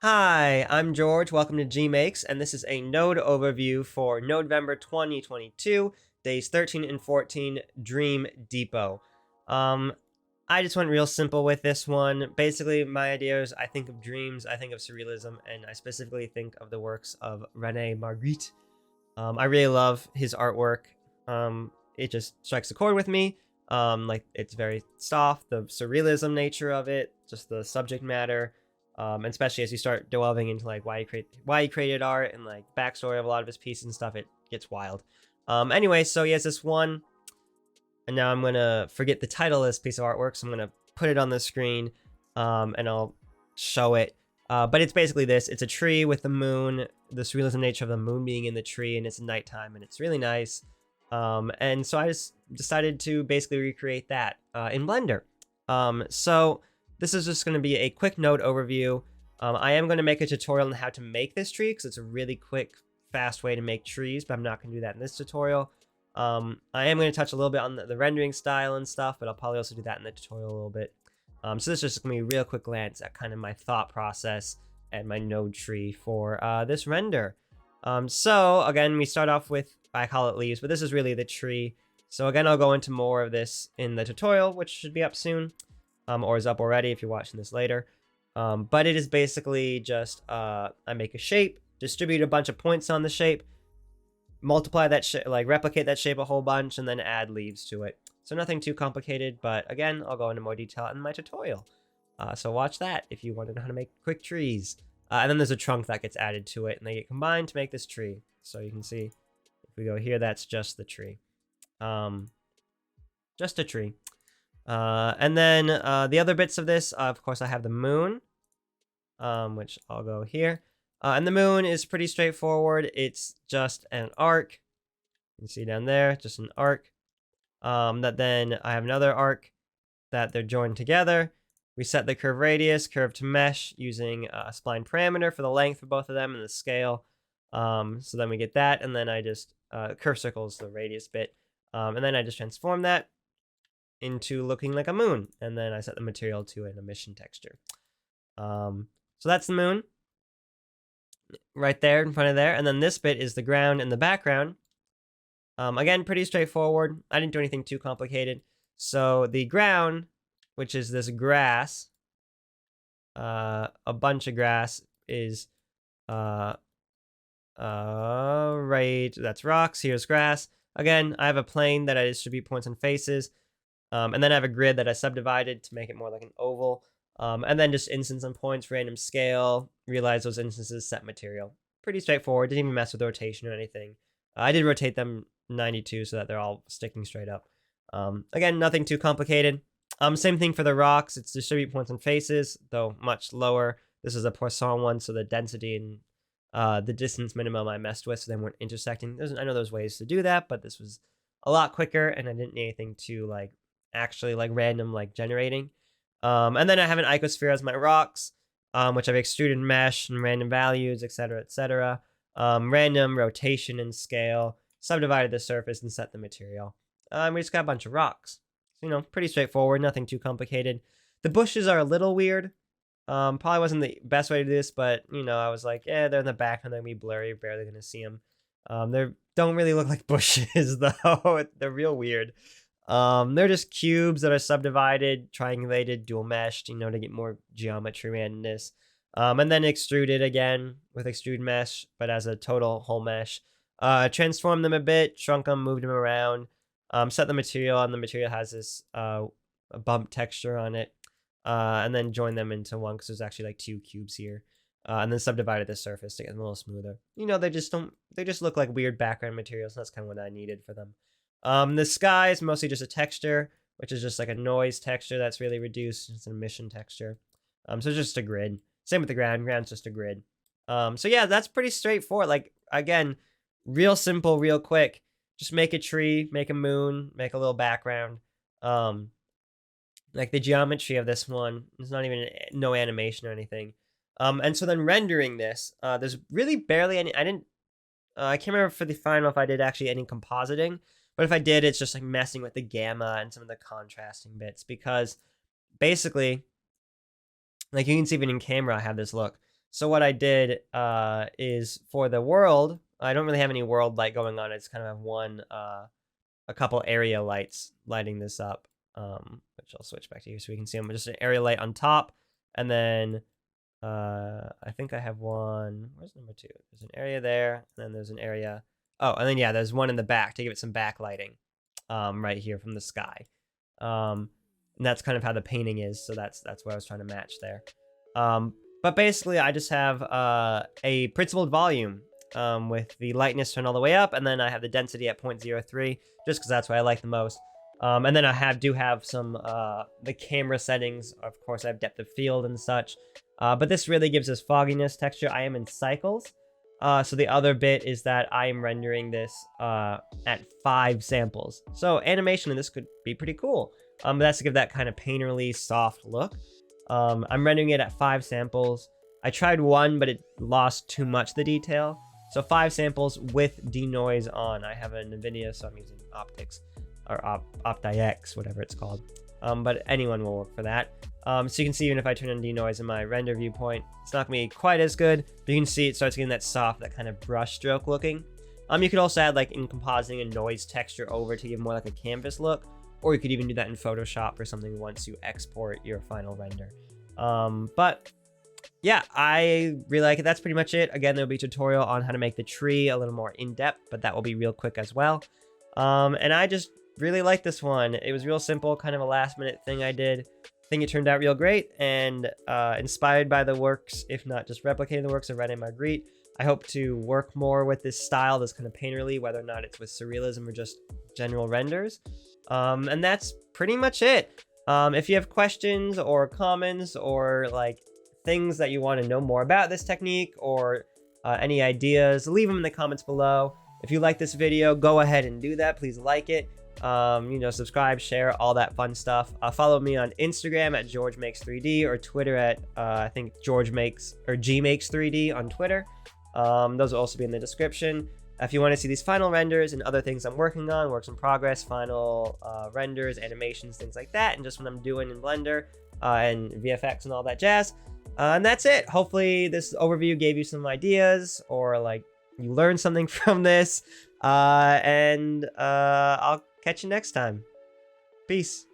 Hi, I'm George. Welcome to GMakes, and this is a node overview for November 2022, days 13 and 14, Dream Depot. Um, I just went real simple with this one. Basically, my idea is I think of dreams, I think of surrealism, and I specifically think of the works of Rene Magritte. I really love his artwork. It just strikes a chord with me. Like it's very soft, the surrealism nature of it, just the subject matter, and especially as you start delving into like why he created art and like backstory of a lot of his pieces and stuff, it gets wild. Anyway, so he has this one, and now I'm gonna forget the title of this piece of artwork, so I'm gonna put it on the screen, and I'll show it. But it's basically this: it's a tree with the moon, the surrealism nature of the moon being in the tree, and it's nighttime, and it's really nice. And so I just decided to basically recreate that in Blender. So this is just going to be a quick node overview. I am going to make a tutorial on how to make this tree because it's a really quick, fast way to make trees, but I'm not going to do that in this tutorial. I am going to touch a little bit on the rendering style and stuff, but I'll probably also do that in the tutorial a little bit. So this is just going to be a real quick glance at kind of my thought process and my node tree for this render. So again, we start off with, I call it leaves, but this is really the tree. So again, I'll go into more of this in the tutorial, which should be up soon, or is up already if you're watching this later. But it is basically just, I make a shape, distribute a bunch of points on the shape, multiply that shape, like replicate that shape a whole bunch, and then add leaves to it. So nothing too complicated, but again, I'll go into more detail in my tutorial. So watch that if you want to know how to make quick trees. And then there's a trunk that gets added to it, and they get combined to make this tree. So you can see, if we go here, that's just the tree. Just a tree. And then the other bits of this, of course, I have the moon, which I'll go here. And the moon is pretty straightforward. It's just an arc. You can see down there, just an arc. That then I have another arc that they're joined together. We set the curve radius, curve to mesh, using a spline parameter for the length of both of them and the scale. So then we get that, and then I just, curve circles the radius bit. And then I just transform that into looking like a moon. And then I set the material to an emission texture. So that's the moon right there in front of there. And then this bit is the ground and the background. Again, pretty straightforward. I didn't do anything too complicated. So the ground, which is this grass, a bunch of grass, is right, that's rocks, here's grass. Again, I have a plane that I distribute points and faces, and then I have a grid that I subdivided to make it more like an oval, and then just instance and points, random scale, realize those instances, set material. Pretty straightforward, didn't even mess with rotation or anything. I did rotate them 92 so that they're all sticking straight up. Again, nothing too complicated. Same thing for the rocks. It's distribute points and faces, though much lower. This is a Poisson one, so the density and the distance minimum I messed with, so they weren't intersecting. I know there's ways to do that, but this was a lot quicker, and I didn't need anything too like actually like random like generating. And then I have an icosphere as my rocks, which I've extruded mesh and random values, etc., etc. Random rotation and scale, subdivided the surface and set the material. We just got a bunch of rocks. So, pretty straightforward, nothing too complicated. The bushes are a little weird. Probably wasn't the best way to do this, but, I was like, yeah, they're in the back and they're gonna be blurry, barely gonna see them. They don't really look like bushes, though. They're real weird. They're just cubes that are subdivided, triangulated, dual meshed, to get more geometry randomness. And then extruded again with extrude mesh, but as a total whole mesh. Transformed them a bit, shrunk them, moved them around. Set the material, and the material has this bump texture on it. And then join them into one because there's actually like two cubes here. And then subdivided the surface to get them a little smoother. They just look like weird background materials. That's kind of what I needed for them. The sky is mostly just a texture, which is just like a noise texture that's really reduced. It's an emission texture. So it's just a grid. Same with the ground. Ground's just a grid. So yeah, that's pretty straightforward. Like, again, real simple, real quick. Just make a tree, make a moon, make a little background. Like the geometry of this one, there's not even no animation or anything. And so then rendering this, there's really barely any. I can't remember for the final if I did actually any compositing, but if I did, it's just like messing with the gamma and some of the contrasting bits because basically, like you can see even in camera, I have this look. So what I did is for the world, I don't really have any world light going on. It's kind of one, a couple area lights lighting this up, which I'll switch back to here so we can see them. Just an area light on top, and then I think I have one. Where's number 2? There's an area there, and then there's an area. Oh, and then yeah, there's one in the back to give it some backlighting, right here from the sky. And that's kind of how the painting is. So that's what I was trying to match there. But basically, I just have a principled volume with the lightness turned all the way up, and then I have the density at 0.03, just because that's what I like the most. And then I do have some the camera settings. Of course, I have depth of field and such. But this really gives us fogginess texture. I am in cycles. So the other bit is that I am rendering this at 5 samples. So animation in this could be pretty cool. But that's to give that kind of painterly soft look. I'm rendering it at 5 samples. I tried 1, but it lost too much of the detail. So 5 samples with denoise on. I have a NVIDIA, so I'm using optics or OptiX, whatever it's called. But anyone will work for that. So you can see even if I turn on denoise in my render viewpoint, it's not going to be quite as good, but you can see it starts getting that soft, that kind of brush stroke looking. You could also add like in compositing a noise texture over to give more like a canvas look, or you could even do that in Photoshop or something once you export your final render. But yeah, I really like it. That's pretty much it. Again, there'll be a tutorial on how to make the tree a little more in-depth, but that will be real quick as well. And I just really like this one. It was real simple, kind of a last-minute thing I did. I think it turned out real great, and inspired by the works, if not just replicating the works of Rene Magritte. I hope to work more with this style, this kind of painterly, whether or not it's with surrealism or just general renders. And that's pretty much it. If you have questions or comments or like things that you want to know more about this technique or any ideas, leave them in the comments below. If you like this video, go ahead and do that. Please like it. Subscribe, share, all that fun stuff. Follow me on Instagram at GeorgeMakes3D or Twitter at I think GMakes3D on Twitter. Those will also be in the description. If you want to see these final renders and other things I'm working on, works in progress, final renders, animations, things like that, and just what I'm doing in Blender and VFX and all that jazz. And that's it. Hopefully this overview gave you some ideas or like you learned something from this. And I'll catch you next time. Peace.